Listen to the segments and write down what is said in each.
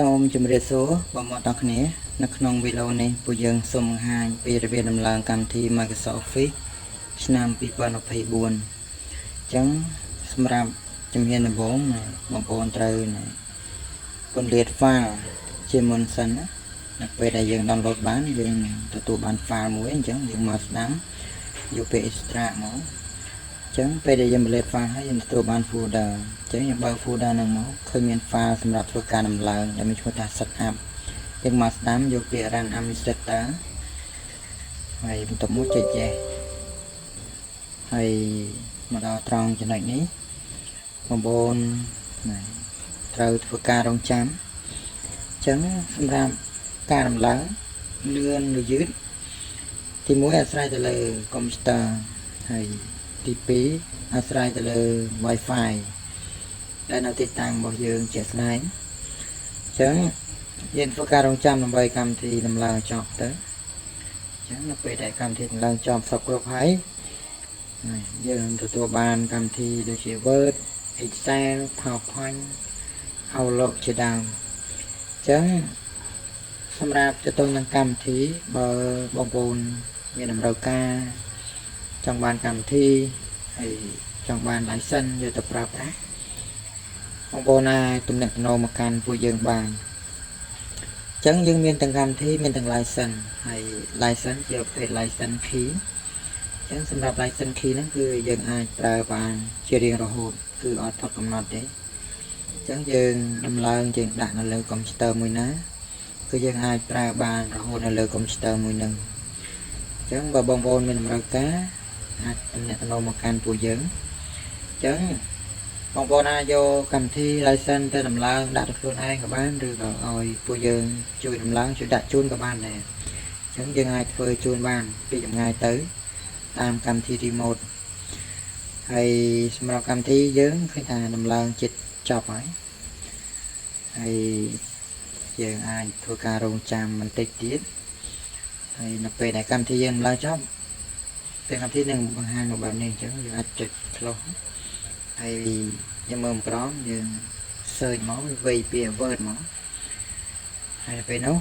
សូមជម្រាបសួរបងប្អូនទាំងគ្នានៅក្នុងវីដេអូនេះពួកយើងសូមបង្ហាញពីរបៀបដំឡើងកម្មវិធី Microsoft Office ឆ្នាំ2024 អញ្ចឹងសម្រាប់ជំហានដំបូងបងប្អូនត្រូវពន្លាត file ជាមុនសិនណានៅពេលដែលយើង download បានយើងទទួលបាន file មួយអញ្ចឹងយើងមកស្ដាំយកពេល extract មកអញ្ចឹងពេលដែលយើងពន្លាត file ហើយយើងទទួលបាន folder អញ្ចឹងយើងបើក folder ហ្នឹងមកឃើញមាន file សម្រាប់ធ្វើការដំឡើងដែលមានឈ្មោះថា setup យើងមកស្ដាំយកពាក្យ run administrator ហើយបន្ទាប់មកចុច yes ហើយមកដល់ត្រង់ចំណុចនេះបងប្អូនត្រូវធ្វើការរងចាំអញ្ចឹងសម្រាប់ការដំឡើងលឿនឬយឺតទី1អាស្រ័យទៅលើកុំព្យូទ័រហើយទី2អាស្រ័យទៅលើ Wi-Fi ដែលនៅទីតាំងរបស់យើងជាក់ស្ដែងអញ្ចឹងយើងធ្វើការរងចាំដើម្បីកម្មវិធីដំឡើងចប់ទៅអញ្ចឹងនៅពេលដែលកម្មវិធីដំឡើងចប់សពគ្រប់ហើយយើងទទួលបានកម្មវិធីដូចជា Word Excel PowerPoint Outlook ជាដើមអញ្ចឹងសម្រាប់ទៅនឹងកម្មវិធីបើបងប្អូនមានតម្រូវការចង់បានកម្មវិធីហើយចង់បាន license យកទៅប្រើប្រាស់បងប្អូនអាចទំនាក់ទំនងមកកាន់ពួកយើងបានអញ្ចឹងយើងមានទាំងកម្មវិធីមានទាំង license ហើយ license ជាប្រភេទ license key អញ្ចឹងសម្រាប់ license key ហ្នឹងគឺយើងអាចប្រើបានជារៀងរហូតគឺអត់ផុតកំណត់ទេអញ្ចឹងយើងដំឡើងយើងដាក់នៅលើកុំព្យូទ័រមួយណាគឺយើងអាចប្រើបានរហូតនៅលើកុំព្យូទ័រមួយហ្នឹងអញ្ចឹងបើបងប្អូនមានតម្រូវការអាចទំនាក់ទំនងមកកាន់ពួកយើងអញ្ចឹងបងប្អូនអាចយកកម្មវិធី license ទៅដំឡើងដាក់ទៅខ្លួនឯងក៏បានឬក៏ឲ្យពួកយើងជួយដំឡើងជួយដាក់ជូនក៏បានដែរអញ្ចឹងយើងអាចធ្វើជូនបានពីចម្ងាយទៅតាមកម្មវិធី remote ហើយសម្រាប់កម្មវិធីយើងឃើញថាដំឡើងចិត្តចប់ហើយយើងអាចធ្វើការរងចាំបន្តិចទៀតហើយនៅពេលដែលកម្មវិធីយើងដំឡើងចប់ពេលកម្មវិធីនឹងបង្ហាញមកបែបនេះអញ្ចឹងយើងអាចចុច close ហើយយើងមើលក្រោមយើង search មកវាយពាក្យ Word មកហើយពេលនោះ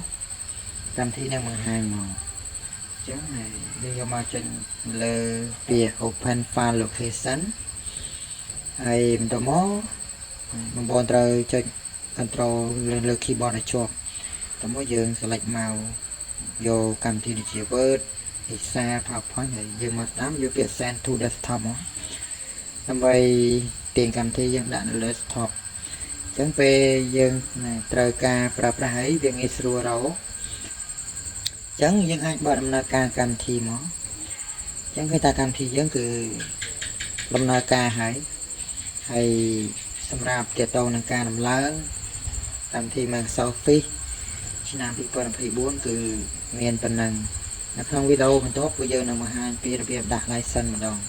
កម្មវិធីនឹងបង្ហាញមកអញ្ចឹងហើយយើងយកមកចុចលើពាក្យ Open File Location ហើយបន្ទាប់មកបងប្អូនត្រូវចុច Control លើ keyboard ឲ្យជាប់បន្ទាប់មកយើង select មកយកកម្មវិធីដូចជា Word Excel PowerPoint ហើយយើងមកស្ដាំយកពាក្យ Send to Desktop មកដើម្បីទាញកម្មវិធីយើងដាក់នៅលើ desktop អញ្ចឹងពេលយើងត្រូវការប្រើប្រាស់ហើយវាងាយស្រួលរកអញ្ចឹងយើងអាចបើកដំណើរការកម្មវិធីមកអញ្ចឹងគឺថាកម្មវិធីយើងគឺដំណើរការហើយសម្រាប់ទាក់ទងនឹងការដំឡើងកម្មវិធី Microsoft Office ឆ្នាំ2024គឺមានប៉ុណ្ណឹងនៅក្នុងវីដេអូបន្ទាប់ពួកយើងនឹងបង្ហាញពីរបៀបដាក់ license ម្ដង